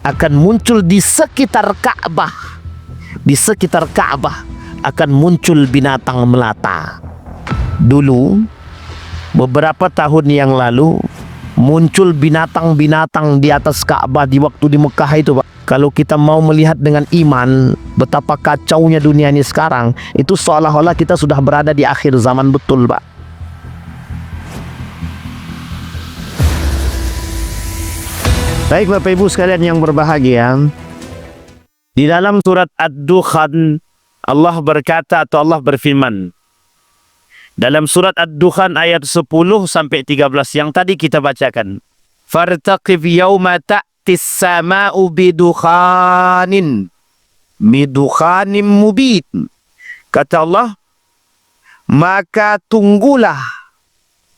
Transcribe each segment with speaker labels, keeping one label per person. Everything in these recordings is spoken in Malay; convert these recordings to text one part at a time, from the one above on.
Speaker 1: akan muncul di sekitar Ka'bah. Di sekitar Ka'bah akan muncul binatang melata. Dulu, beberapa tahun yang lalu, muncul binatang-binatang di atas Ka'bah di waktu di Mekah itu, Pak. Kalau kita mau melihat dengan iman betapa kacaunya dunia ini sekarang, itu seolah-olah kita sudah berada di akhir zaman betul, Pak. Baik Bapak Ibu sekalian yang berbahagia, di dalam surat Ad-Dukhan Allah berkata atau Allah berfirman dalam surat Ad-Dukhan ayat 10 sampai 13 yang tadi kita bacakan. Fartaqib yawma ta'tis sama'u bidukhanin mubin. Kata Allah, maka tunggulah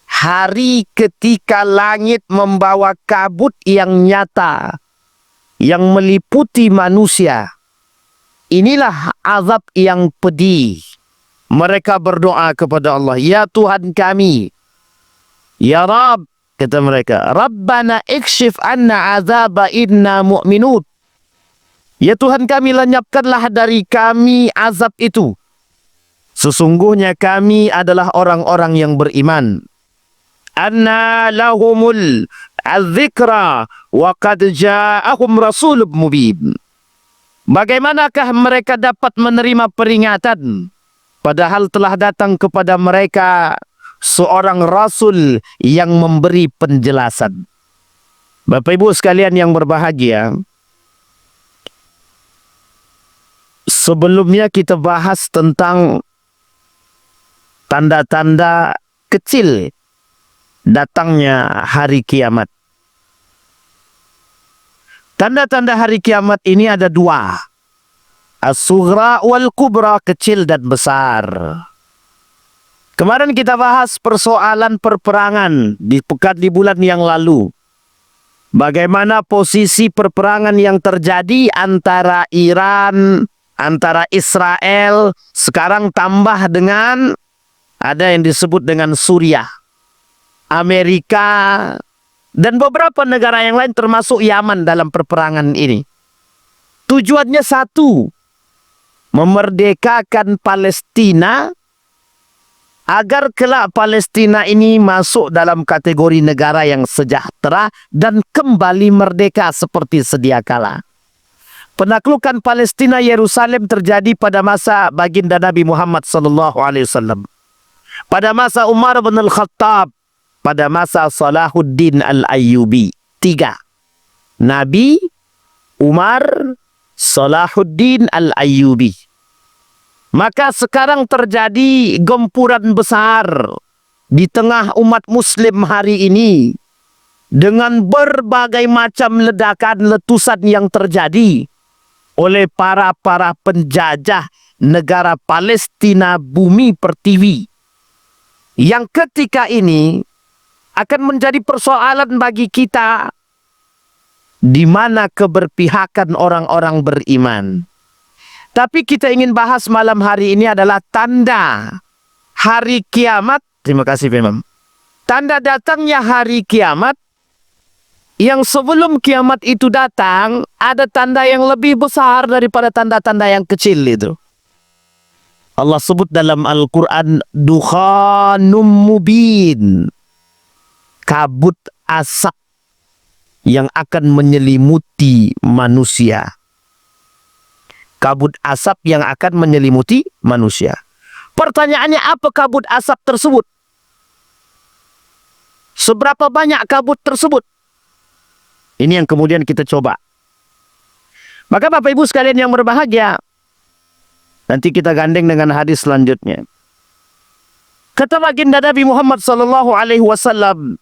Speaker 1: hari ketika langit membawa kabut yang nyata yang meliputi manusia. Inilah azab yang pedih. Mereka berdoa kepada Allah, ya Tuhan kami, ya Rabb, kata mereka, Rabbana ikshif anna azaba inna mu'minun. Ya Tuhan kami, lenyapkanlah dari kami azab itu. Sesungguhnya kami adalah orang-orang yang beriman. Anna lahumul al-dhikra wa qad ja'ahum rasulun mubin. Bagaimanakah mereka dapat menerima peringatan padahal telah datang kepada mereka seorang rasul yang memberi penjelasan. Bapak Ibu sekalian yang berbahagia, sebelumnya kita bahas tentang tanda-tanda kecil datangnya hari kiamat. Tanda-tanda hari kiamat ini ada dua. As-sughra wal kubra, kecil dan besar. Kemarin kita bahas persoalan perperangan di bulan yang lalu. Bagaimana posisi perperangan yang terjadi antara Iran, antara Israel, sekarang tambah dengan ada yang disebut dengan Suriah, Amerika, dan beberapa negara yang lain termasuk Yaman dalam perperangan ini. Tujuannya satu, memerdekakan Palestina agar kelak Palestina ini masuk dalam kategori negara yang sejahtera dan kembali merdeka seperti sedia kala. Penaklukan Palestina Yerusalem terjadi pada masa baginda Nabi Muhammad SAW, pada masa Umar bin Al-Khattab, pada masa Salahuddin Al-Ayyubi. 3. Nabi, Umar, Salahuddin Al-Ayyubi. Maka sekarang terjadi gempuran besar di tengah umat muslim hari ini dengan berbagai macam ledakan letusan yang terjadi oleh para penjajah negara Palestina bumi pertiwi, yang ketika ini akan menjadi persoalan bagi kita di mana keberpihakan orang-orang beriman. Tapi kita ingin bahas malam hari ini adalah tanda hari kiamat. Terima kasih, Imam. Tanda datangnya hari kiamat, yang sebelum kiamat itu datang, ada tanda yang lebih besar daripada tanda-tanda yang kecil itu. Allah sebut dalam Al-Quran, dukhanum mubin, kabut asap yang akan menyelimuti manusia. Kabut asap yang akan menyelimuti manusia. Pertanyaannya, apa kabut asap tersebut? Seberapa banyak kabut tersebut? Ini yang kemudian kita coba. Maka Bapak Ibu sekalian yang berbahagia, nanti kita gandeng dengan hadis selanjutnya. Kata baginda Nabi Muhammad SAW,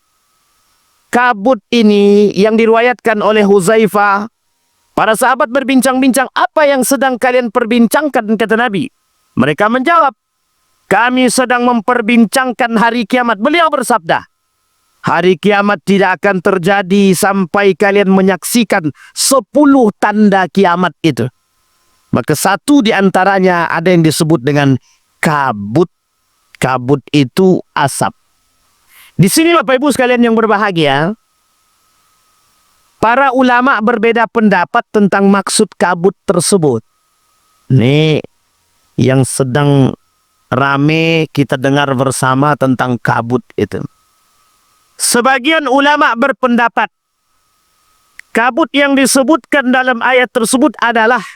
Speaker 1: kabut ini yang diriwayatkan oleh Huzaifah, para sahabat berbincang-bincang, apa yang sedang kalian perbincangkan, kata Nabi. Mereka menjawab, kami sedang memperbincangkan hari kiamat. Beliau bersabda, hari kiamat tidak akan terjadi sampai kalian menyaksikan 10 tanda kiamat itu. Maka satu di antaranya ada yang disebut dengan kabut. Kabut itu asap. Di sini Bapak Ibu sekalian yang berbahagia, Para ulama berbeda pendapat tentang maksud kabut tersebut. Ini yang sedang rame kita dengar bersama tentang kabut itu. Sebagian ulama berpendapat kabut yang disebutkan dalam ayat tersebut adalah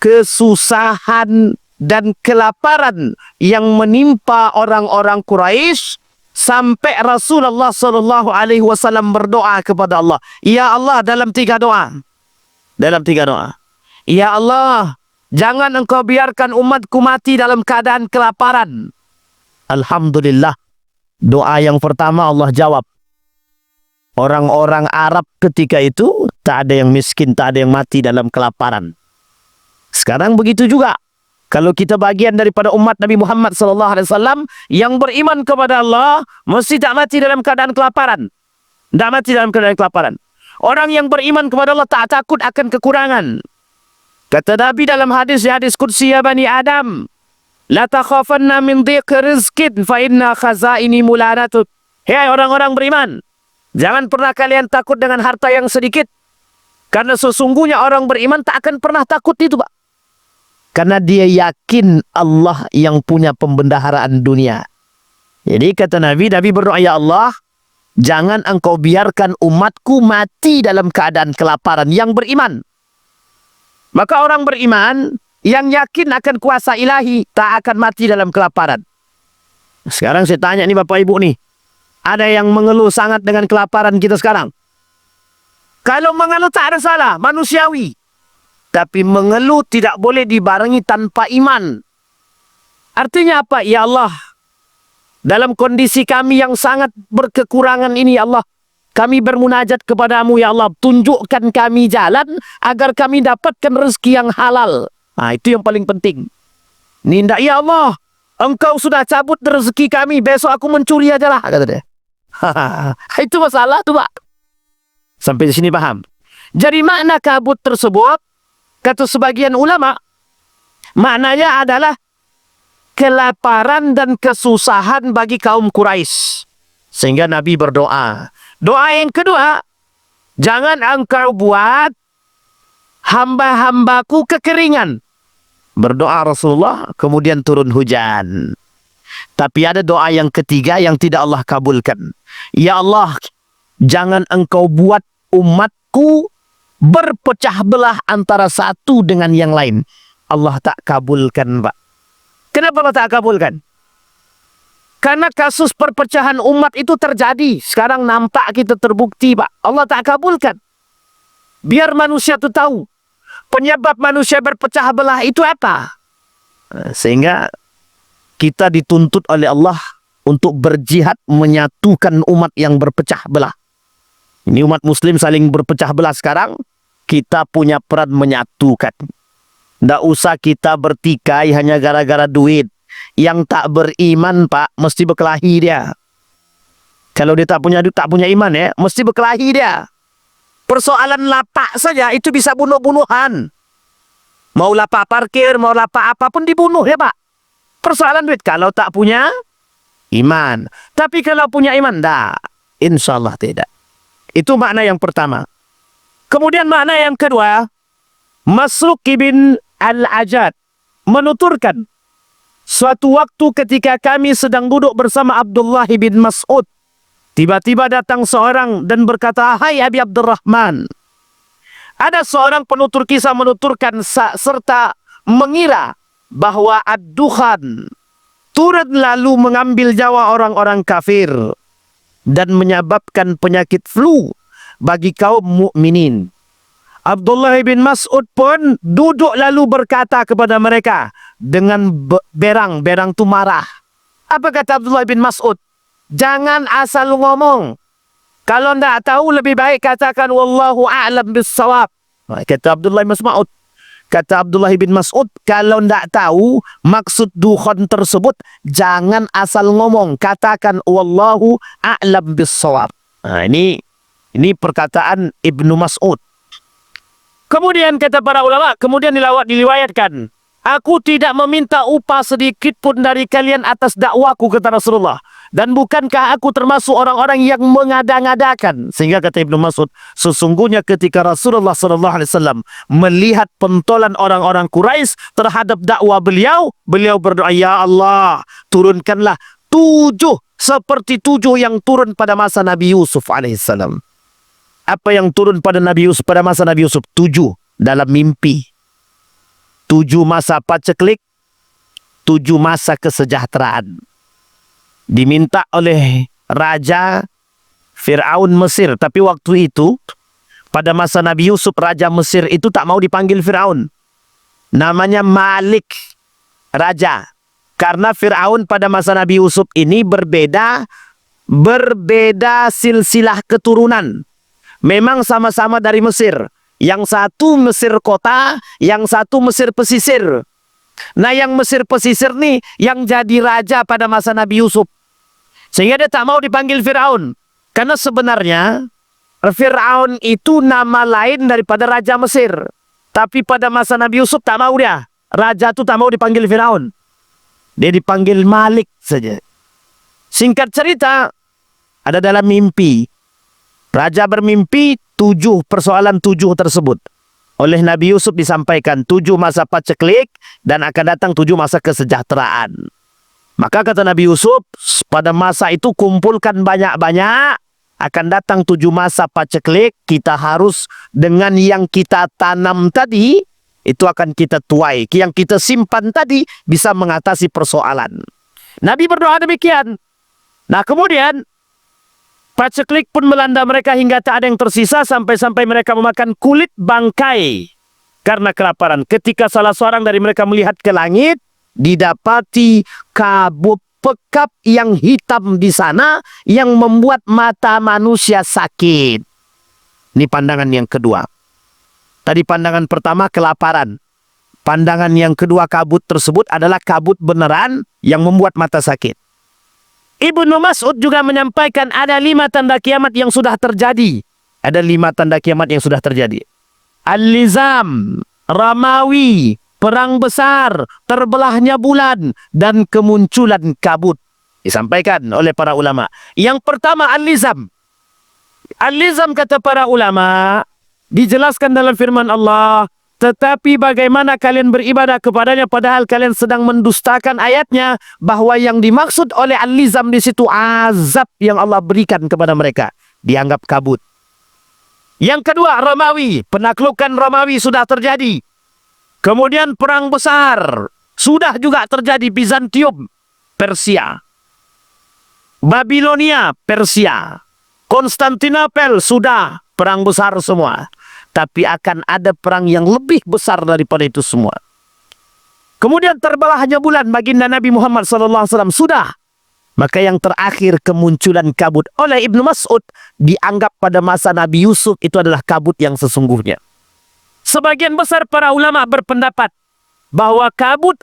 Speaker 1: kesusahan dan kelaparan yang menimpa orang-orang Quraisy sampai Rasulullah sallallahu alaihi wasallam berdoa kepada Allah. Ya Allah, dalam tiga doa. Ya Allah, jangan engkau biarkan umatku mati dalam keadaan kelaparan. Alhamdulillah, doa yang pertama Allah jawab. Orang-orang Arab ketika itu tak ada yang miskin, tak ada yang mati dalam kelaparan. Sekarang begitu juga. Kalau kita bagian daripada umat Nabi Muhammad SAW yang beriman kepada Allah, mesti tak mati dalam keadaan kelaparan. Tak mati dalam keadaan kelaparan. Orang yang beriman kepada Allah tak takut akan kekurangan. Kata Nabi dalam hadis Qudsi, ya Bani Adam, la takhafanna min dhiqi rizqin fa inna khazaini mulanatut. Hei orang-orang beriman, jangan pernah kalian takut dengan harta yang sedikit. Karena sesungguhnya orang beriman tak akan pernah takut itu, Pak. Karena dia yakin Allah yang punya pembendaharaan dunia. Jadi kata Nabi berdoa, ya Allah, jangan engkau biarkan umatku mati dalam keadaan kelaparan, yang beriman. Maka orang beriman yang yakin akan kuasa ilahi tak akan mati dalam kelaparan. Sekarang saya tanya nih Bapak Ibu nih, ada yang mengeluh sangat dengan kelaparan kita sekarang? Kalau mengeluh tak ada salah, manusiawi. Tapi mengeluh tidak boleh dibarengi tanpa iman. Artinya apa? Ya Allah, dalam kondisi kami yang sangat berkekurangan ini, ya Allah, kami bermunajat kepadamu, ya Allah, tunjukkan kami jalan agar kami dapatkan rezeki yang halal. Nah, itu yang paling penting. Nindak, ya Allah, engkau sudah cabut rezeki kami, besok aku mencuri aja lah, kata dia. Itu masalah tuh, Pak. Sampai di sini paham? Jadi makna kabut tersebut, kata sebagian ulama, maknanya adalah kelaparan dan kesusahan bagi kaum Quraisy. Sehingga Nabi berdoa. Doa yang kedua, jangan engkau buat hamba-hambaku kekeringan. Berdoa Rasulullah, kemudian turun hujan. Tapi ada doa yang ketiga yang tidak Allah kabulkan. Ya Allah, jangan engkau buat umatku berpecah belah antara satu dengan yang lain. Allah tak kabulkan, Pak. Kenapa Allah tak kabulkan? Karena kasus perpecahan umat itu terjadi. Sekarang nampak kita terbukti, Pak. Allah tak kabulkan. Biar manusia itu tahu penyebab manusia berpecah belah itu apa. Sehingga kita dituntut oleh Allah untuk berjihad menyatukan umat yang berpecah belah. Ini umat muslim saling berpecah belah sekarang. Kita punya peran menyatukan. Tidak usah kita bertikai hanya gara-gara duit. Yang tak beriman, Pak, mesti berkelahi dia. Kalau dia tak punya duit, tak punya iman, ya, mesti berkelahi dia. Persoalan lapak saja itu bisa bunuh-bunuhan. Mau lapak parkir, mau lapak apapun dibunuh, ya Pak. Persoalan duit kalau tak punya iman. Tapi kalau punya iman, dah, insya Allah tidak. Itu makna yang pertama. Kemudian makna yang kedua, Masruq bin Al-Ajad menuturkan, suatu waktu ketika kami sedang duduk bersama Abdullah bin Mas'ud, tiba-tiba datang seorang dan berkata, hai Abi Abdurrahman. Ada seorang penutur kisah menuturkan serta mengira bahwa ad-dukhan turun lalu mengambil nyawa orang-orang kafir dan menyebabkan penyakit flu bagi kaum mukminin. Abdullah bin Mas'ud pun duduk lalu berkata kepada mereka dengan berang tu marah. Apa kata Abdullah bin Mas'ud? Jangan asal ngomong. Kalau tidak tahu lebih baik katakan wallahu a'lam bis-shawab. Kata Abdullah bin Mas'ud. Kata Abdullah bin Mas'ud, kalau tidak tahu maksud dukhan tersebut, jangan asal ngomong. Katakan wallahu a'lam bis-shawab. Nah, ini perkataan Ibnu Mas'ud. Kemudian kata para ulama, kemudian diriwayatkan, aku tidak meminta upah sedikit pun dari kalian atas dakwaku, kata Rasulullah. Dan bukankah aku termasuk orang-orang yang mengada-ngadakan? Sehingga kata Ibnu Mas'ud, sesungguhnya ketika Rasulullah SAW melihat pentolan orang-orang Quraisy terhadap dakwah beliau, beliau berdoa, ya Allah, turunkanlah 7 seperti 7 yang turun pada masa Nabi Yusuf alaihissalam. Apa yang turun pada Nabi Yusuf pada masa Nabi Yusuf? 7 dalam mimpi. 7 masa paceklik, 7 masa kesejahteraan. Diminta oleh Raja Fir'aun Mesir. Tapi waktu itu, pada masa Nabi Yusuf, Raja Mesir itu tak mau dipanggil Fir'aun. Namanya Malik, Raja. Karena Fir'aun pada masa Nabi Yusuf ini berbeda silsilah keturunan. Memang sama-sama dari Mesir. Yang satu Mesir kota, yang satu Mesir pesisir. Nah, yang Mesir pesisir nih yang jadi raja pada masa Nabi Yusuf. Sehingga dia tak mau dipanggil Fir'aun. Karena sebenarnya Fir'aun itu nama lain daripada Raja Mesir. Tapi pada masa Nabi Yusuf tak mau dia. Raja itu tak mau dipanggil Fir'aun. Dia dipanggil Malik saja. Singkat cerita, ada dalam mimpi. Raja bermimpi 7 persoalan 7 tersebut. Oleh Nabi Yusuf disampaikan 7 masa paceklik dan akan datang 7 masa kesejahteraan. Maka kata Nabi Yusuf, pada masa itu kumpulkan banyak-banyak, akan datang 7 masa paceklik, kita harus dengan yang kita tanam tadi, itu akan kita tuai. Yang kita simpan tadi bisa mengatasi persoalan. Nabi berdoa demikian. Nah kemudian, paceklik pun melanda mereka hingga tak ada yang tersisa sampai-sampai mereka memakan kulit bangkai karena kelaparan. Ketika salah seorang dari mereka melihat ke langit, didapati kabut pekap yang hitam di sana yang membuat mata manusia sakit. Ini pandangan yang kedua. Tadi pandangan pertama kelaparan. Pandangan yang kedua kabut tersebut adalah kabut beneran yang membuat mata sakit. Ibnu Mas'ud juga menyampaikan ada 5 tanda kiamat yang sudah terjadi. Ada 5 tanda kiamat yang sudah terjadi. Al-Lizam, Ramawi, perang besar, terbelahnya bulan, dan kemunculan kabut. Disampaikan oleh para ulama. Yang pertama Al-Lizam. Al-Lizam kata para ulama, dijelaskan dalam firman Allah, tetapi bagaimana kalian beribadah kepadanya padahal kalian sedang mendustakan ayatnya, bahwa yang dimaksud oleh Al-Lizam di situ azab yang Allah berikan kepada mereka. Dianggap kabut. Yang kedua, Romawi. Penaklukan Romawi sudah terjadi. Kemudian perang besar. Sudah juga terjadi Bizantium, Persia. Babilonia, Persia. Konstantinopel, sudah perang besar semua. Tapi akan ada perang yang lebih besar daripada itu semua. Kemudian terbelahnya bulan baginda Nabi Muhammad SAW. Sudah. Maka yang terakhir kemunculan kabut. Oleh Ibnu Mas'ud dianggap pada masa Nabi Yusuf itu adalah kabut yang sesungguhnya. Sebagian besar para ulama berpendapat bahwa kabut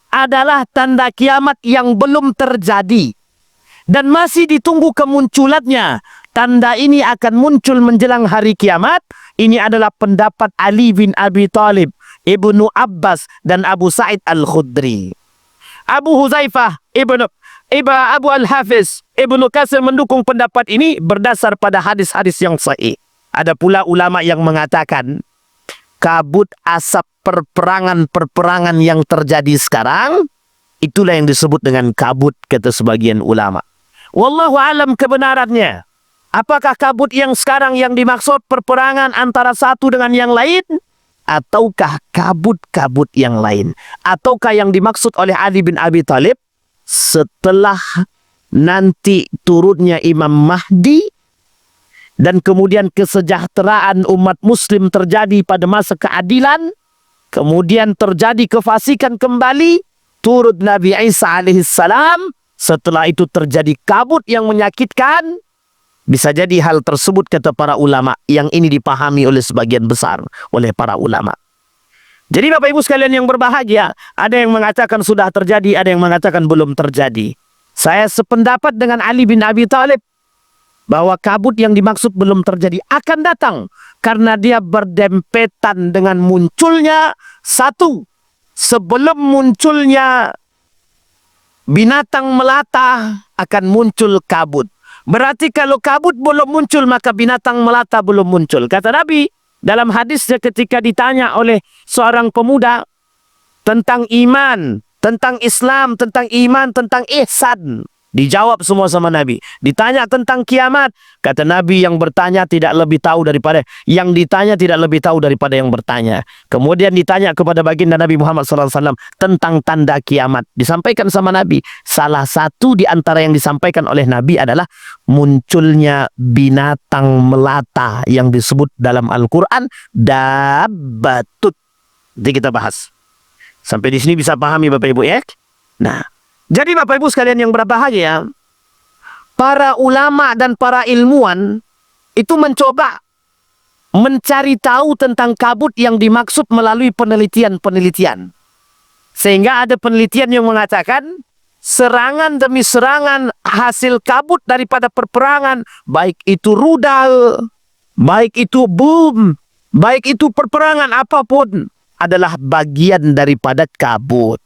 Speaker 1: adalah tanda kiamat yang belum terjadi. Dan masih ditunggu kemunculannya. Tanda ini akan muncul menjelang hari kiamat. Ini adalah pendapat Ali bin Abi Thalib, Ibnu Abbas, dan Abu Sa'id Al-Khudri. Abu Huzaifah, Abu Al-Hafiz, Ibnu Katsir mendukung pendapat ini berdasar pada hadis-hadis yang sahih. Ada pula ulama yang mengatakan, kabut asap perperangan yang terjadi sekarang, itulah yang disebut dengan kabut, kata sebagian ulama. Wallahu alam kebenarannya. Apakah kabut yang sekarang yang dimaksud perperangan antara satu dengan yang lain? Ataukah kabut-kabut yang lain? Ataukah yang dimaksud oleh Ali bin Abi Thalib setelah nanti turunnya Imam Mahdi dan kemudian kesejahteraan umat muslim terjadi pada masa keadilan, kemudian terjadi kefasikan kembali, turun Nabi Isa alaihissalam, setelah itu terjadi kabut yang menyakitkan. Bisa jadi hal tersebut, kata para ulama, yang ini dipahami oleh sebagian besar oleh para ulama. Jadi Bapak Ibu sekalian yang berbahagia, ada yang mengatakan sudah terjadi, ada yang mengatakan belum terjadi. Saya sependapat dengan Ali bin Abi Thalib bahwa kabut yang dimaksud belum terjadi, akan datang karena dia berdempetan dengan munculnya satu, sebelum munculnya binatang melata akan muncul kabut. Berarti kalau kabut belum muncul, maka binatang melata belum muncul. Kata Nabi dalam hadisnya ketika ditanya oleh seorang pemuda tentang iman, tentang Islam, tentang iman, tentang ihsan. Dijawab semua sama Nabi. Ditanya tentang kiamat, kata Nabi, yang bertanya tidak lebih tahu daripada yang ditanya, tidak lebih tahu daripada yang bertanya. Kemudian ditanya kepada baginda Nabi Muhammad SAW tentang tanda kiamat. Disampaikan sama Nabi. Salah satu di antara yang disampaikan oleh Nabi adalah munculnya binatang melata yang disebut dalam Al-Quran dabbatut. Nanti kita bahas. Sampai di sini bisa pahami Bapak Ibu ya? Nah, jadi Bapak Ibu sekalian yang berbahagia, para ulama dan para ilmuwan itu mencoba mencari tahu tentang kabut yang dimaksud melalui penelitian-penelitian. Sehingga ada penelitian yang mengatakan serangan demi serangan hasil kabut daripada perperangan, baik itu rudal, baik itu bom, baik itu perperangan apapun, adalah bagian daripada kabut.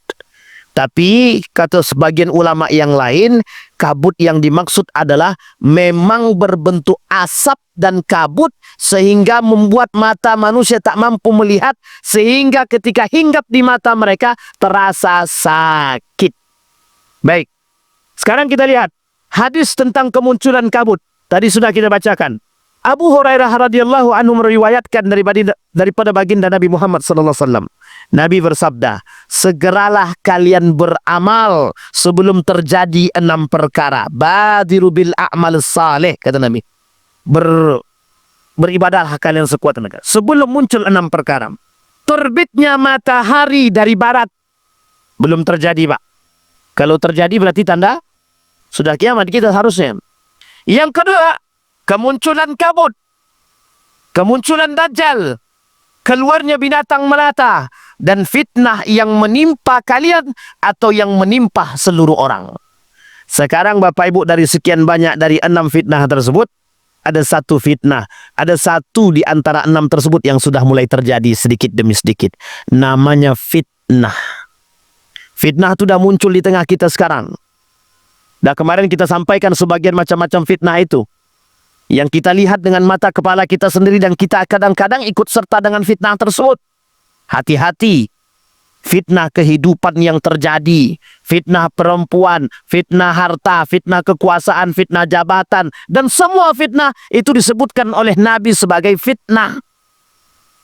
Speaker 1: Tapi kata sebagian ulama yang lain, kabut yang dimaksud adalah memang berbentuk asap dan kabut sehingga membuat mata manusia tak mampu melihat, sehingga ketika hinggap di mata mereka terasa sakit. Baik, sekarang kita lihat hadis tentang kemunculan kabut. Tadi sudah kita bacakan. Abu Hurairah radhiyallahu anhu meriwayatkan daripada baginda Nabi Muhammad sallallahu alaihi wasallam. Nabi bersabda, segeralah kalian beramal sebelum terjadi 6 perkara. Badiru bil a'mal salih, kata Nabi. Beribadahlah kalian sekuat tenaga sebelum muncul 6 perkara. Terbitnya matahari dari barat. Belum terjadi, Pak. Kalau terjadi berarti tanda sudah kiamat kita harusnya. Yang kedua, kemunculan kabut, kemunculan dajjal, keluarnya binatang melata, dan fitnah yang menimpa kalian atau yang menimpa seluruh orang. Sekarang Bapak Ibu, dari sekian banyak dari 6 fitnah tersebut, ada satu fitnah, ada satu di antara 6 tersebut yang sudah mulai terjadi sedikit demi sedikit. Namanya fitnah. Fitnah itu sudah muncul di tengah kita sekarang. Dan kemarin kita sampaikan sebagian macam-macam fitnah itu, yang kita lihat dengan mata kepala kita sendiri, dan kita kadang-kadang ikut serta dengan fitnah tersebut. Hati-hati. Fitnah kehidupan yang terjadi, fitnah perempuan, fitnah harta, fitnah kekuasaan, fitnah jabatan, dan semua fitnah itu disebutkan oleh Nabi sebagai fitnah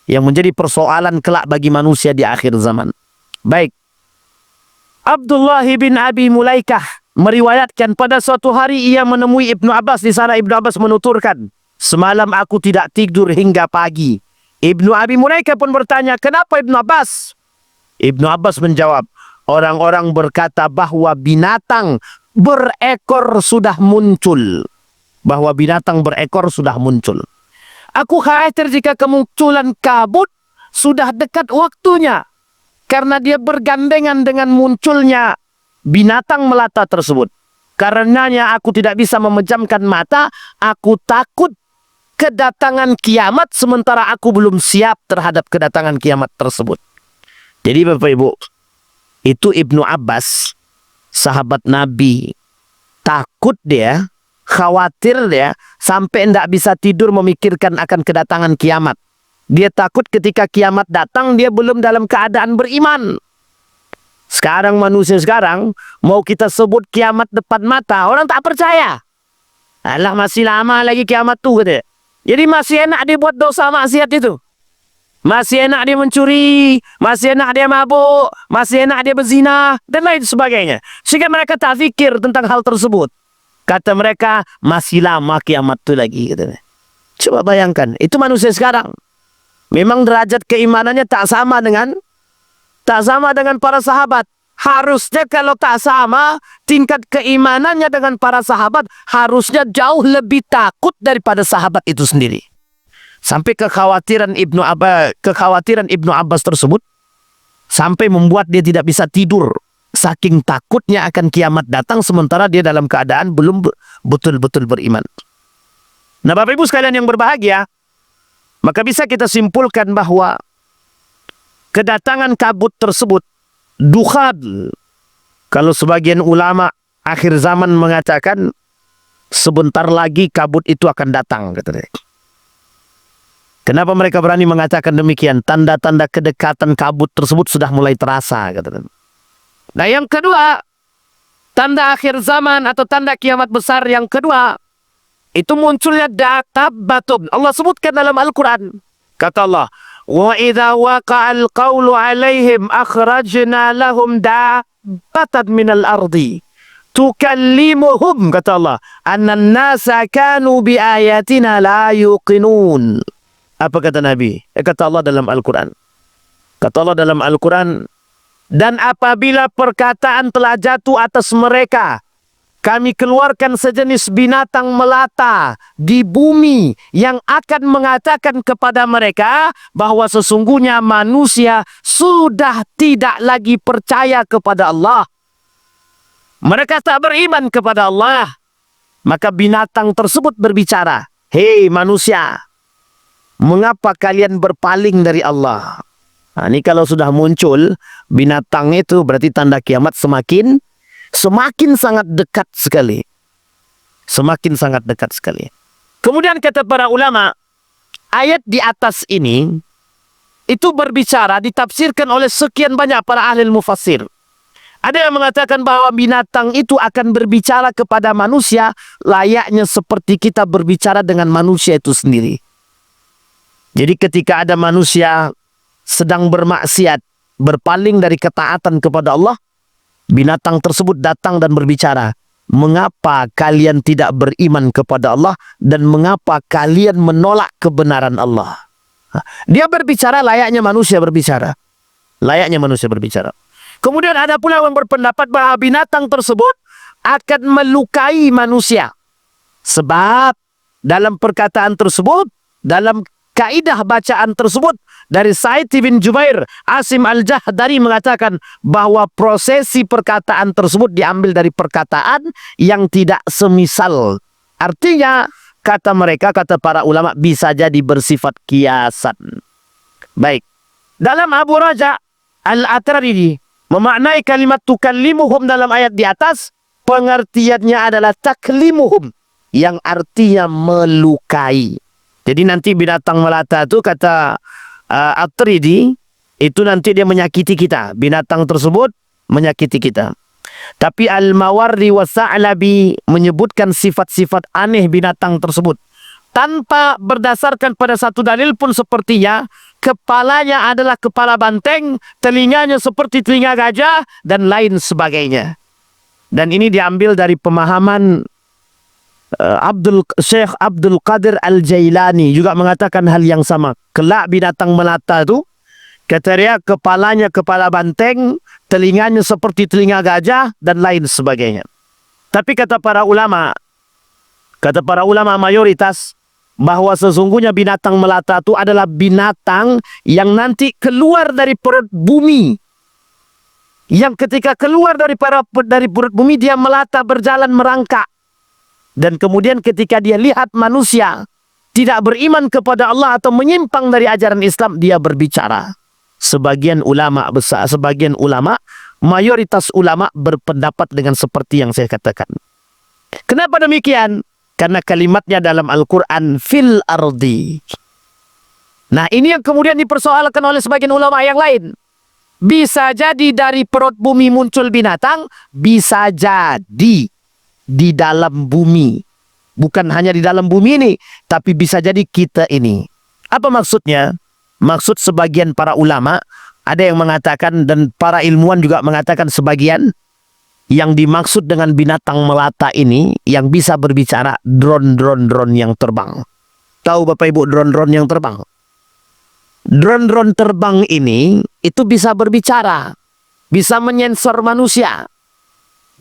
Speaker 1: yang menjadi persoalan kelak bagi manusia di akhir zaman. Baik. Abdullah bin Abi Mulaikah meriwayatkan pada suatu hari ia menemui Ibnu Abbas. Di sana Ibnu Abbas menuturkan, semalam aku tidak tidur hingga pagi. Ibnu Abi Mulaikah pun bertanya, kenapa Ibnu Abbas? Ibnu Abbas menjawab, orang-orang berkata bahwa binatang berekor sudah muncul. Bahwa binatang berekor sudah muncul. Aku khawatir jika kemunculan kabut sudah dekat waktunya, karena dia bergandengan dengan munculnya binatang melata tersebut. Karenanya aku tidak bisa memejamkan mata. Aku takut kedatangan kiamat sementara aku belum siap terhadap kedatangan kiamat tersebut. Jadi Bapak Ibu, itu Ibnu Abbas, sahabat Nabi, takut dia, khawatir dia, sampai tidak bisa tidur memikirkan akan kedatangan kiamat. Dia takut ketika kiamat datang, dia belum dalam keadaan beriman. Sekarang manusia sekarang, mau kita sebut kiamat depan mata, orang tak percaya. Alah, masih lama lagi kiamat tuh, katanya. Jadi masih enak dia buat dosa maksiat itu. Masih enak dia mencuri, masih enak dia mabuk, masih enak dia berzina, dan lain sebagainya. Sehingga mereka tak fikir tentang hal tersebut. Kata mereka, masih lama kiamat itu lagi, katanya. Coba bayangkan, itu manusia sekarang. Memang derajat keimanannya tak sama dengan para sahabat. Harusnya kalau tak sama tingkat keimanannya dengan para sahabat, harusnya jauh lebih takut daripada sahabat itu sendiri. Sampai kekhawatiran Ibnu Abbas tersebut sampai membuat dia tidak bisa tidur, saking takutnya akan kiamat datang sementara dia dalam keadaan belum betul-betul beriman. Nah, Bapak Ibu sekalian yang berbahagia, maka bisa kita simpulkan bahwa kedatangan kabut tersebut, dukhad, Kalau sebagian ulama akhir zaman mengatakan sebentar lagi kabut itu akan datang, katanya. Kenapa mereka berani mengatakan demikian? Tanda-tanda kedekatan kabut tersebut sudah mulai terasa, katanya. Nah, yang kedua, tanda akhir zaman atau tanda kiamat besar yang kedua, itu munculnya databbatun. Allah sebutkan dalam Al-Quran. Kata Allah, wa idza waqa'al qawlu 'alaihim akhrajna lahum dabbatan minal ardi tukallimuhum, kata Allah, annan nasa kanu bi ayatina la yuqinun. Apa kata Nabi? Kata Allah dalam Al-Quran. Kata Allah dalam Al-Quran, dan apabila perkataan telah jatuh atas mereka, kami keluarkan sejenis binatang melata di bumi yang akan mengatakan kepada mereka bahwa sesungguhnya manusia sudah tidak lagi percaya kepada Allah. Mereka tak beriman kepada Allah. Maka binatang tersebut berbicara, hei manusia, mengapa kalian berpaling dari Allah? Nah, ini kalau sudah muncul binatang itu berarti tanda kiamat semakin sangat dekat sekali. Semakin sangat dekat sekali. Kemudian kata para ulama, ayat di atas ini itu berbicara, ditafsirkan oleh sekian banyak para ahli mufassir. Ada yang mengatakan bahwa binatang itu akan berbicara kepada manusia layaknya seperti kita berbicara dengan manusia itu sendiri. Jadi ketika ada manusia sedang bermaksiat, berpaling dari ketaatan kepada Allah, binatang tersebut datang dan berbicara, mengapa kalian tidak beriman kepada Allah dan mengapa kalian menolak kebenaran Allah? Dia berbicara layaknya manusia berbicara. Layaknya manusia berbicara. Kemudian ada pula yang berpendapat bahwa binatang tersebut akan melukai manusia. Sebab dalam perkataan tersebut, dalam kaidah bacaan tersebut, dari Sa'id bin Jubair, Asim Al-Jahdari mengatakan bahwa prosesi perkataan tersebut diambil dari perkataan yang tidak semisal. Artinya, kata mereka, kata para ulama, bisa jadi bersifat kiasan. Baik. Dalam Abu Raja Al-Atridi memaknai kalimat tukallimuhum dalam ayat di atas, pengertiannya adalah taklimuhum, yang artinya melukai. Jadi nanti binatang melata itu kata At-Tridi, itu nanti dia menyakiti kita. Binatang tersebut menyakiti kita. Tapi Al-Mawardi wa Sa'labi menyebutkan sifat-sifat aneh binatang tersebut. Tanpa berdasarkan pada satu dalil pun sepertinya, kepalanya adalah kepala banteng, telinganya seperti telinga gajah, dan lain sebagainya. Dan ini diambil dari pemahaman Syekh Abdul Qadir Al-Jailani juga mengatakan hal yang sama. Kelak binatang melata itu, kata dia, kepalanya kepala banteng, telinganya seperti telinga gajah, dan lain sebagainya. Tapi kata para ulama mayoritas, bahwa sesungguhnya binatang melata itu adalah binatang yang nanti keluar dari perut bumi. Yang ketika keluar dari perut bumi, dia melata, berjalan, merangkak. Dan kemudian ketika dia lihat manusia tidak beriman kepada Allah atau menyimpang dari ajaran Islam, dia berbicara. Sebagian ulama besar, mayoritas ulama berpendapat dengan seperti yang saya katakan. Kenapa demikian? Karena kalimatnya dalam Al-Quran, fil ardi. Nah, ini yang kemudian dipersoalkan oleh sebagian ulama yang lain. Bisa jadi dari perut bumi muncul binatang, bisa jadi di dalam bumi. Bukan hanya di dalam bumi ini, tapi bisa jadi kita ini. Apa maksudnya? Maksud sebagian para ulama, ada yang mengatakan, dan para ilmuwan juga mengatakan sebagian, yang dimaksud dengan binatang melata ini, yang bisa berbicara, drone yang terbang. Tahu Bapak Ibu drone yang terbang? Drone terbang ini, itu bisa berbicara. Bisa menyensor manusia.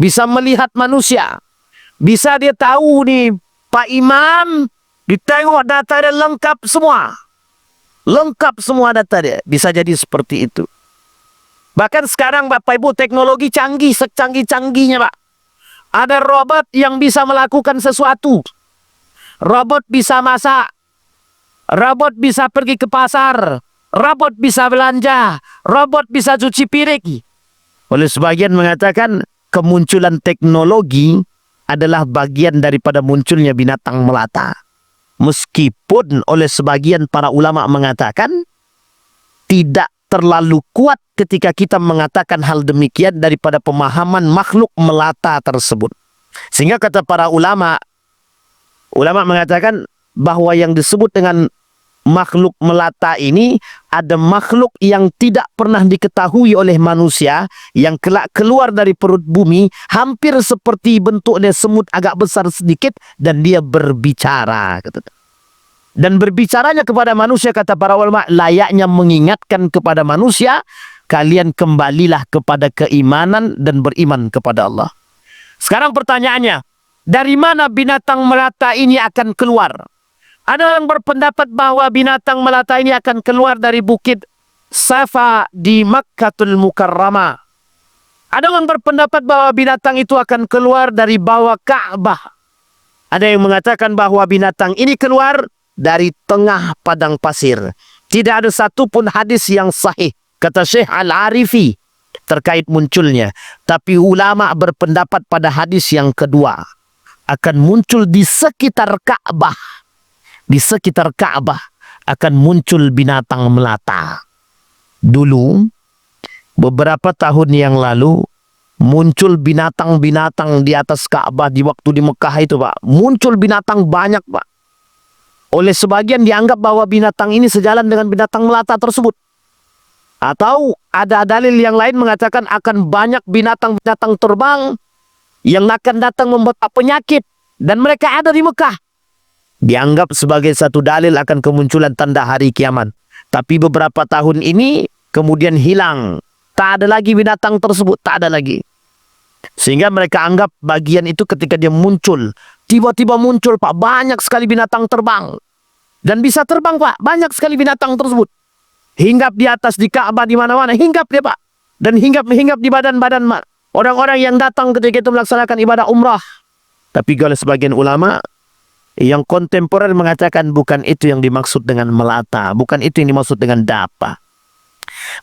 Speaker 1: Bisa melihat manusia. Bisa dia tahu nih, Pak Imam, ditengok data dia lengkap semua. Lengkap semua data dia. Bisa jadi seperti itu. Bahkan sekarang Bapak Ibu teknologi canggih, secanggih-canggihnya Pak. Ada robot yang bisa melakukan sesuatu. Robot bisa masak. Robot bisa pergi ke pasar. Robot bisa belanja. Robot bisa cuci piring. Oleh sebagian mengatakan, kemunculan teknologi adalah bagian daripada munculnya binatang melata. Meskipun oleh sebagian para ulama mengatakan tidak terlalu kuat ketika kita mengatakan hal demikian daripada pemahaman makhluk melata tersebut. Sehingga kata para ulama mengatakan bahwa yang disebut dengan makhluk melata ini ada makhluk yang tidak pernah diketahui oleh manusia yang kelak keluar dari perut bumi hampir seperti bentuknya semut agak besar sedikit dan dia berbicara. Dan berbicaranya kepada manusia, kata para ulama, layaknya mengingatkan kepada manusia, kalian kembalilah kepada keimanan dan beriman kepada Allah. Sekarang pertanyaannya, dari mana binatang melata ini akan keluar? Ada yang berpendapat bahwa binatang melata ini akan keluar dari bukit Safa di Makkatul Mukarramah. Ada yang berpendapat bahwa binatang itu akan keluar dari bawah Ka'bah. Ada yang mengatakan bahwa binatang ini keluar dari tengah padang pasir. Tidak ada satupun hadis yang sahih, kata Syekh Al-Arifi, terkait munculnya. Tapi ulama berpendapat pada hadis yang kedua, akan muncul di sekitar Ka'bah. Di sekitar Ka'bah akan muncul binatang melata. Dulu, beberapa tahun yang lalu, muncul binatang-binatang di atas Ka'bah di waktu di Mekah itu, Pak. Muncul binatang banyak, Pak. Oleh sebagian dianggap bahwa binatang ini sejalan dengan binatang melata tersebut. Atau ada dalil yang lain mengatakan akan banyak binatang-binatang terbang yang akan datang membawa penyakit. Dan mereka ada di Mekah. Dianggap sebagai satu dalil akan kemunculan tanda hari kiamat. Tapi beberapa tahun ini kemudian hilang. Tak ada lagi binatang tersebut, tak ada lagi. Sehingga mereka anggap bagian itu ketika dia muncul, tiba-tiba muncul, Pak, banyak sekali binatang terbang. Dan bisa terbang, Pak, banyak sekali binatang tersebut. Hinggap di atas, di Ka'bah, di mana-mana, hinggap dia, Pak. Dan hinggap di badan-badan orang-orang yang datang ketika itu melaksanakan ibadah umrah. Tapi kalau sebagian ulama yang kontemporer mengatakan bukan itu yang dimaksud dengan melata, bukan itu yang dimaksud dengan dapa.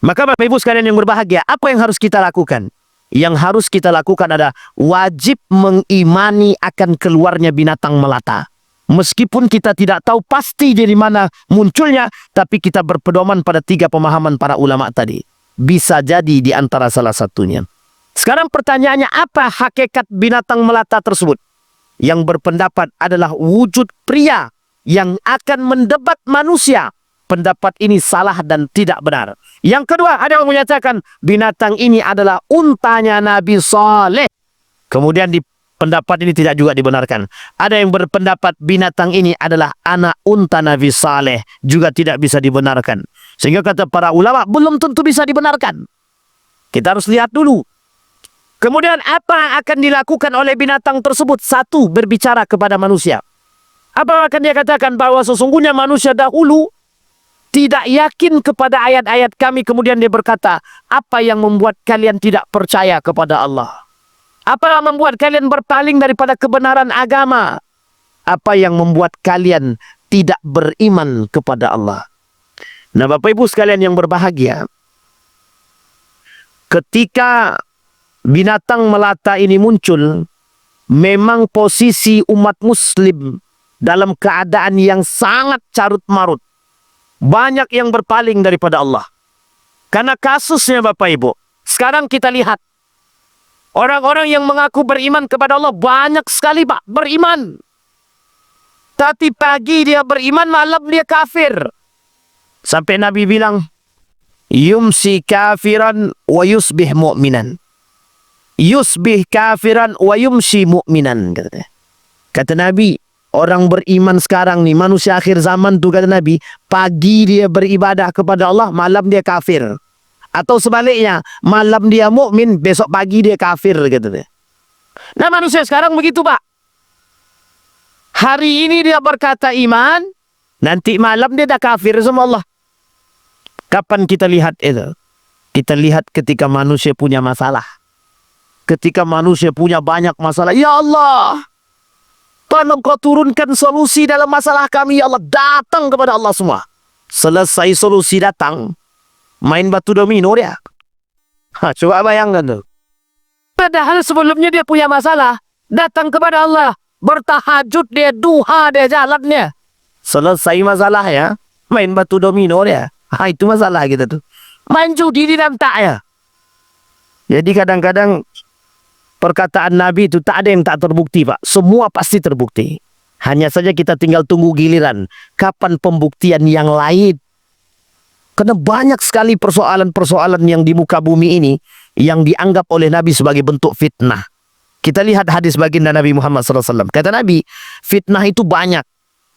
Speaker 1: Maka Bapak Ibu sekalian yang berbahagia, apa yang harus kita lakukan? Yang harus kita lakukan adalah wajib mengimani akan keluarnya binatang melata. Meskipun kita tidak tahu pasti dari mana munculnya, tapi kita berpedoman pada 3 pemahaman para ulama tadi. Bisa jadi di antara salah satunya. Sekarang pertanyaannya, apa hakikat binatang melata tersebut? Yang berpendapat adalah wujud pria yang akan mendebat manusia. Pendapat ini salah dan tidak benar. Yang kedua, ada yang menyatakan binatang ini adalah untanya Nabi Saleh. Kemudian di pendapat ini tidak juga dibenarkan. Ada yang berpendapat binatang ini adalah anak unta Nabi Saleh. Juga tidak bisa dibenarkan. Sehingga kata para ulama, belum tentu bisa dibenarkan. Kita harus lihat dulu. Kemudian apa akan dilakukan oleh binatang tersebut? 1, berbicara kepada manusia. Apa akan dia katakan? Bahwa sesungguhnya manusia dahulu tidak yakin kepada ayat-ayat kami. Kemudian dia berkata, apa yang membuat kalian tidak percaya kepada Allah? Apa yang membuat kalian berpaling daripada kebenaran agama? Apa yang membuat kalian tidak beriman kepada Allah? Nah, Bapak Ibu sekalian yang berbahagia, ketika binatang melata ini muncul, memang posisi umat muslim dalam keadaan yang sangat carut marut. Banyak yang berpaling daripada Allah. Karena kasusnya Bapak Ibu, sekarang kita lihat, orang-orang yang mengaku beriman kepada Allah banyak sekali, Pak, beriman. Tapi pagi dia beriman, malam dia kafir. Sampai Nabi bilang, yumsi kafiran wa yusbih mu'minan. Yusbih kafiran wa yumsi mu'minan. Kata Nabi, orang beriman sekarang nih, manusia akhir zaman tuh, kata Nabi, pagi dia beribadah kepada Allah, malam dia kafir. Atau sebaliknya, malam dia mukmin, besok pagi dia kafir, kata dia. Nah, manusia sekarang begitu, Pak. Hari ini dia berkata iman, nanti malam dia dah kafir sama Allah. Kapan kita lihat itu? Kita lihat ketika manusia punya masalah. Ketika manusia punya banyak masalah, ya Allah, tolong kau turunkan solusi dalam masalah kami, ya Allah. Datang kepada Allah semua. Selesai solusi datang, main batu domino dia. Coba bayangkan tuh. Padahal sebelumnya dia punya masalah. Datang kepada Allah. Bertahajud dia, duha dia jalannya. Selesai masalah ya. Main batu domino dia. Itu masalah kita tuh. Main judi di dalam tak ya. Jadi kadang-kadang perkataan Nabi itu tak ada yang tak terbukti, Pak. Semua pasti terbukti. Hanya saja kita tinggal tunggu giliran. Kapan pembuktian yang lain? Karena banyak sekali persoalan-persoalan yang di muka bumi ini yang dianggap oleh Nabi sebagai bentuk fitnah. Kita lihat hadis baginda Nabi Muhammad SAW. Kata Nabi, fitnah itu banyak.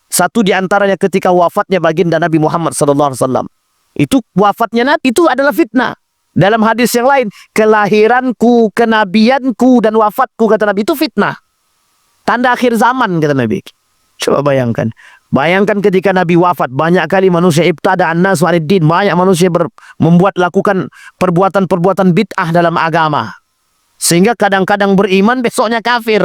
Speaker 1: Satu di antaranya ketika wafatnya baginda Nabi Muhammad SAW. Itu wafatnya Nabi itu adalah fitnah. Dalam hadis yang lain, kelahiranku, kenabianku, dan wafatku, kata Nabi, itu fitnah. Tanda akhir zaman, kata Nabi. Coba bayangkan. Bayangkan ketika Nabi wafat, banyak kali manusia ibtada'an nas waliddin. Banyak manusia lakukan perbuatan-perbuatan bid'ah dalam agama. Sehingga kadang-kadang beriman, besoknya kafir.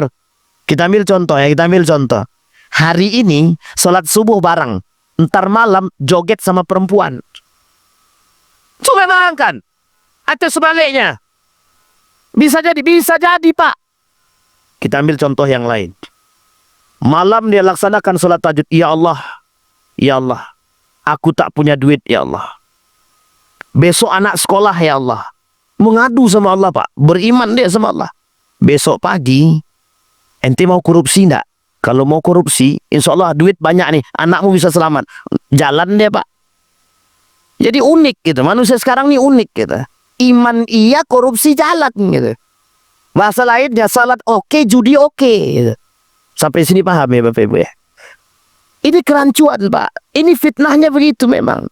Speaker 1: Kita ambil contoh ya, kita ambil contoh. Hari ini, sholat subuh bareng. Ntar malam, joget sama perempuan. Coba bayangkan. Atau sebaliknya. Bisa jadi Pak. Kita ambil contoh yang lain. Malam dia laksanakan sholat tahajud. Ya Allah, aku tak punya duit, ya Allah. Besok anak sekolah, ya Allah. Mengadu sama Allah, Pak. Beriman dia sama Allah. Besok pagi, ente mau korupsi enggak? Kalau mau korupsi, insya Allah duit banyak nih. Anakmu bisa selamat. Jalan dia, Pak. Jadi unik gitu. Manusia sekarang ini unik gitu. Iman iya, korupsi jalan gitu. Bahasa lainnya, salat oke, judi oke gitu. Sampai sini paham ya Bapak Ibu ya? Ini kerancuan, Pak. Ini fitnahnya begitu memang.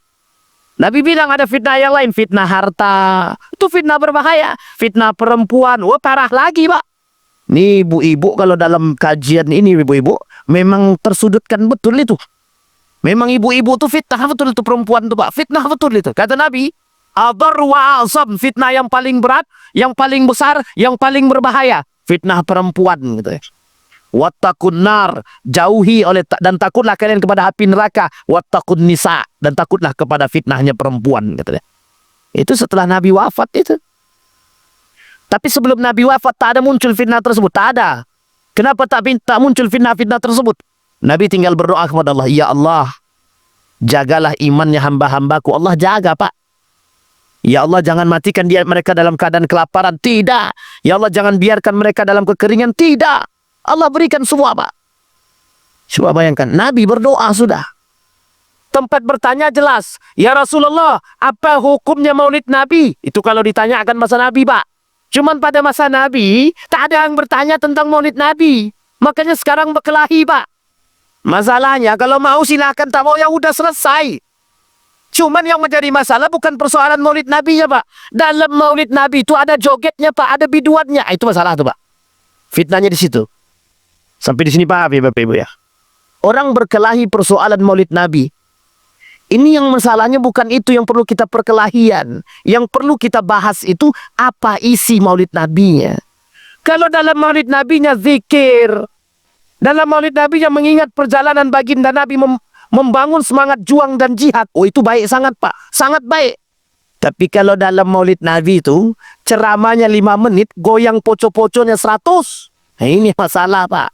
Speaker 1: Nabi bilang ada fitnah yang lain. Fitnah harta. Itu fitnah berbahaya. Fitnah perempuan. Wah, parah lagi, Pak. Nih ibu-ibu kalau dalam kajian ini ibu-ibu memang tersudutkan betul itu. Memang ibu-ibu tuh fitnah betul itu perempuan tuh, Pak. Fitnah betul itu. Kata Nabi, adar wa azam, fitnah yang paling berat, yang paling besar, yang paling berbahaya. Fitnah perempuan gitu ya. Wattaqun nar, jauhi dan takutlah kalian kepada api neraka. Wattaqun nisa, dan takutlah kepada fitnahnya perempuan gitu ya. Itu setelah Nabi wafat itu. Tapi sebelum Nabi wafat tak ada muncul fitnah tersebut, tak ada. Kenapa tak muncul fitnah-fitnah tersebut? Nabi tinggal berdoa kepada Allah, ya Allah, jagalah imannya hamba-hambaku. Allah jaga, Pak. Ya Allah, jangan matikan mereka dalam keadaan kelaparan. Tidak. Ya Allah, jangan biarkan mereka dalam kekeringan. Tidak. Allah berikan semua, Pak. Coba bayangkan, Nabi berdoa sudah. Tempat bertanya jelas. Ya Rasulullah, apa hukumnya maulid Nabi? Itu kalau ditanya akan masa Nabi, Pak. Cuman pada masa Nabi, tak ada yang bertanya tentang maulid Nabi. Makanya sekarang berkelahi, Pak. Masalahnya, kalau mau silakan, tak mau ya udah selesai. Cuman yang menjadi masalah bukan persoalan maulid Nabi ya, Pak. Dalam maulid Nabi itu ada jogetnya, Pak. Ada biduannya. Itu masalah tuh, Pak. Fitnahnya di situ. Sampai di sini paham ya Bapak Ibu ya. Orang berkelahi persoalan maulid Nabi. Ini yang masalahnya bukan itu yang perlu kita perkelahian. Yang perlu kita bahas itu apa isi maulid Nabinya. Kalau dalam maulid Nabinya zikir. Dalam maulid Nabi yang mengingat perjalanan baginda Nabi membangun semangat juang dan jihad. Oh, itu baik sangat, Pak. Sangat baik. Tapi kalau dalam maulid Nabi itu ceramahnya 5 menit, goyang poco-poconya 100. Nah, ini masalah, Pak.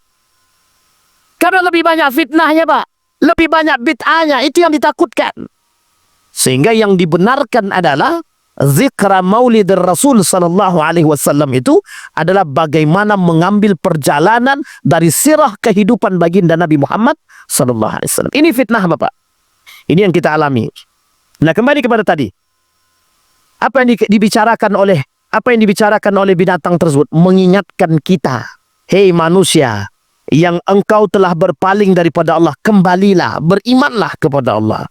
Speaker 1: Karena lebih banyak fitnahnya, Pak. Lebih banyak bid'ahnya. Itu yang ditakutkan. Sehingga yang dibenarkan adalah zikra maulid Rasul sallallahu alaihi wasallam itu adalah bagaimana mengambil perjalanan dari sirah kehidupan baginda Nabi Muhammad sallallahu alaihi wasallam. Ini fitnah, Bapak. Ini yang kita alami. Nah, kembali kepada tadi. Apa yang dibicarakan oleh binatang tersebut mengingatkan kita, hei manusia, yang engkau telah berpaling daripada Allah, kembalilah, berimanlah kepada Allah.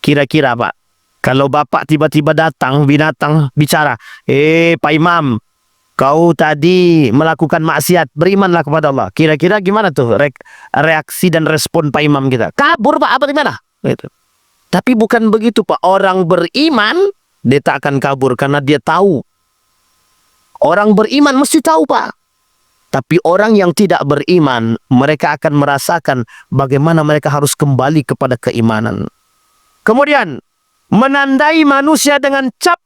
Speaker 1: Kira-kira, Pak, kalau Bapak tiba-tiba datang, binatang bicara, Pak Imam, kau tadi melakukan maksiat, berimanlah kepada Allah. Kira-kira gimana tuh reaksi dan respon Pak Imam kita? Kabur, Pak, apa gimana? Gitu. Tapi bukan begitu, Pak. Orang beriman, dia tak akan kabur karena dia tahu. Orang beriman mesti tahu, Pak. Tapi orang yang tidak beriman, mereka akan merasakan bagaimana mereka harus kembali kepada keimanan. Kemudian, menandai manusia dengan cap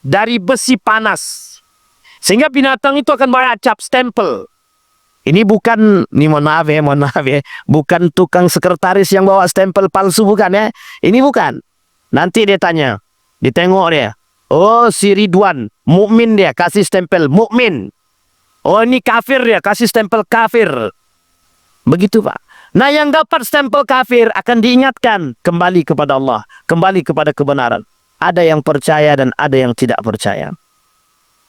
Speaker 1: dari besi panas. Sehingga binatang itu akan meracap stempel. Ini bukan, ini mohon maaf ya, bukan tukang sekretaris yang bawa stempel palsu, bukan ya. Ini bukan. Nanti dia tanya, ditengok dia. Oh, si Ridwan, mukmin dia, kasih stempel mukmin. Oh, ini kafir dia, kasih stempel kafir. Begitu, Pak. Nah, yang dapat stempel kafir akan diingatkan kembali kepada Allah, kembali kepada kebenaran. Ada yang percaya dan ada yang tidak percaya.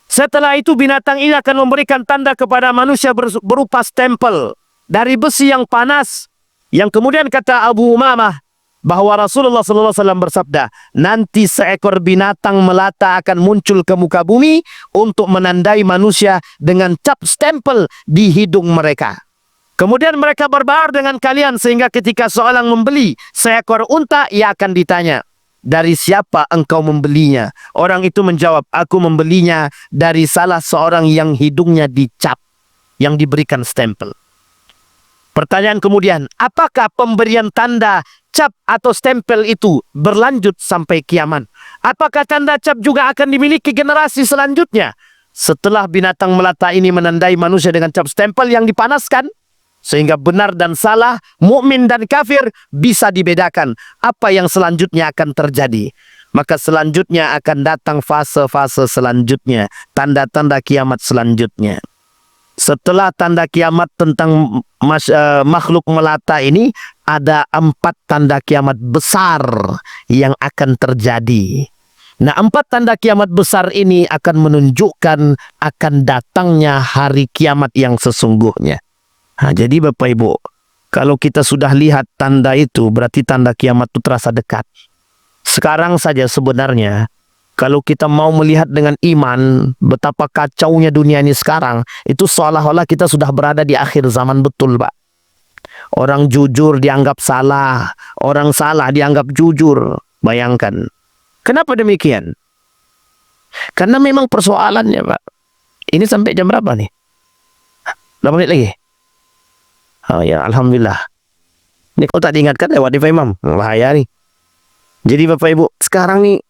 Speaker 1: Setelah itu binatang ini akan memberikan tanda kepada manusia berupa stempel dari besi yang panas. Yang kemudian kata Abu Umamah bahwa Rasulullah SAW bersabda, nanti seekor binatang melata akan muncul ke muka bumi untuk menandai manusia dengan cap stempel di hidung mereka. Kemudian mereka berbaur dengan kalian sehingga ketika seorang membeli seekor unta, ia akan ditanya, dari siapa engkau membelinya? Orang itu menjawab, aku membelinya dari salah seorang yang hidungnya dicap, yang diberikan stempel. Pertanyaan kemudian, apakah pemberian tanda cap atau stempel itu berlanjut sampai kiamat? Apakah tanda cap juga akan dimiliki generasi selanjutnya? Setelah binatang melata ini menandai manusia dengan cap stempel yang dipanaskan, sehingga benar dan salah, mukmin dan kafir bisa dibedakan. Apa yang selanjutnya akan terjadi? Maka selanjutnya akan datang fase-fase selanjutnya. Tanda-tanda kiamat selanjutnya. Setelah tanda kiamat tentang makhluk melata ini, ada 4 tanda kiamat besar yang akan terjadi. Nah, 4 tanda kiamat besar ini akan menunjukkan akan datangnya hari kiamat yang sesungguhnya. Nah, jadi Bapak Ibu, kalau kita sudah lihat tanda itu, berarti tanda kiamat itu terasa dekat. Sekarang saja sebenarnya, kalau kita mau melihat dengan iman, betapa kacaunya dunia ini sekarang, itu seolah-olah kita sudah berada di akhir zaman betul, Pak. Orang jujur dianggap salah, orang salah dianggap jujur. Bayangkan. Kenapa demikian? Karena memang persoalannya, Pak. Ini sampai jam berapa nih? 8 menit lagi? Oh ya, Alhamdulillah. Ini kalau tak diingatkan lewat di Pak Imam, bahaya nih. Jadi Bapak Ibu, sekarang nih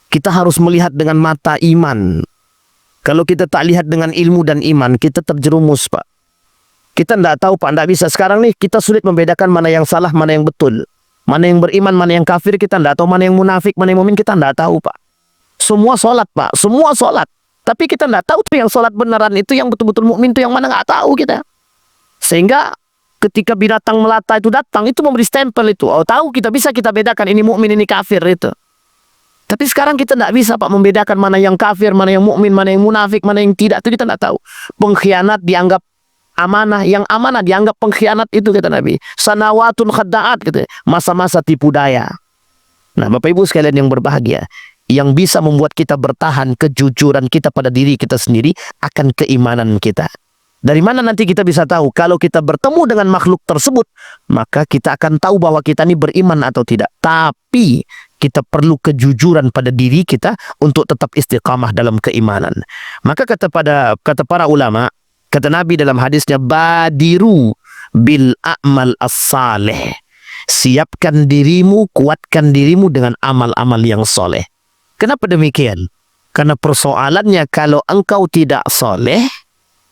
Speaker 1: kita harus melihat dengan mata iman. Kalau kita tak lihat dengan ilmu dan iman, kita terjerumus, Pak. Kita tidak tahu, Pak, tidak bisa. Sekarang nih kita sulit membedakan mana yang salah, mana yang betul. Mana yang beriman, mana yang kafir, kita tidak tahu. Mana yang munafik, mana yang mumin, kita tidak tahu, Pak. Semua sholat, Pak. Semua sholat. Tapi kita tidak tahu tuh yang sholat beneran itu, yang betul-betul mukmin itu yang mana, nggak tahu kita. Sehingga ketika binatang melata itu datang, itu memberi stempel itu. Oh, tahu kita bisa kita bedakan ini mukmin, ini kafir itu. Tapi sekarang kita tidak bisa, Pak, membedakan mana yang kafir, mana yang mukmin, mana yang munafik, mana yang tidak. Itu kita tidak tahu. Pengkhianat dianggap amanah, yang amanah dianggap pengkhianat, itu kata Nabi. Sanawatun khadda'at, gitu. Masa-masa tipu daya. Nah, Bapak Ibu sekalian yang berbahagia, yang bisa membuat kita bertahan kejujuran kita pada diri kita sendiri akan keimanan kita. Dari mana nanti kita bisa tahu? Kalau kita bertemu dengan makhluk tersebut, maka kita akan tahu bahwa kita ini beriman atau tidak. Tapi kita perlu kejujuran pada diri kita untuk tetap istiqamah dalam keimanan. Maka kata para ulama, kata Nabi dalam hadisnya, badiru bil a'mal as-salih. Siapkan dirimu, kuatkan dirimu dengan amal-amal yang soleh. Kenapa demikian? Karena persoalannya kalau engkau tidak soleh,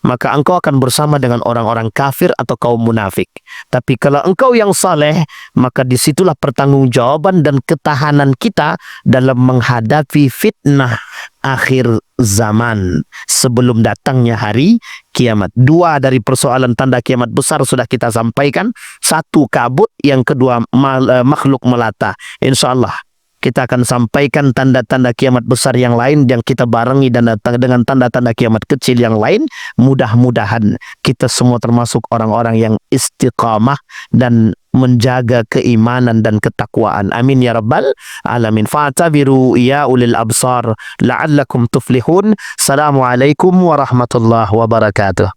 Speaker 1: maka engkau akan bersama dengan orang-orang kafir atau kaum munafik. Tapi kalau engkau yang saleh, maka disitulah pertanggungjawaban dan ketahanan kita dalam menghadapi fitnah akhir zaman sebelum datangnya hari kiamat. 2 dari persoalan tanda kiamat besar sudah kita sampaikan. 1 kabut, yang kedua makhluk melata. InsyaAllah kita akan sampaikan tanda-tanda kiamat besar yang lain yang kita barengi dan dengan tanda-tanda kiamat kecil yang lain. Mudah-mudahan kita semua termasuk orang-orang yang istiqamah dan menjaga keimanan dan ketakwaan. Amin ya rabbal alamin. Fa'tabiru ya ulil absar la'allakum tuflihun. Assalamualaikum warahmatullahi wabarakatuh.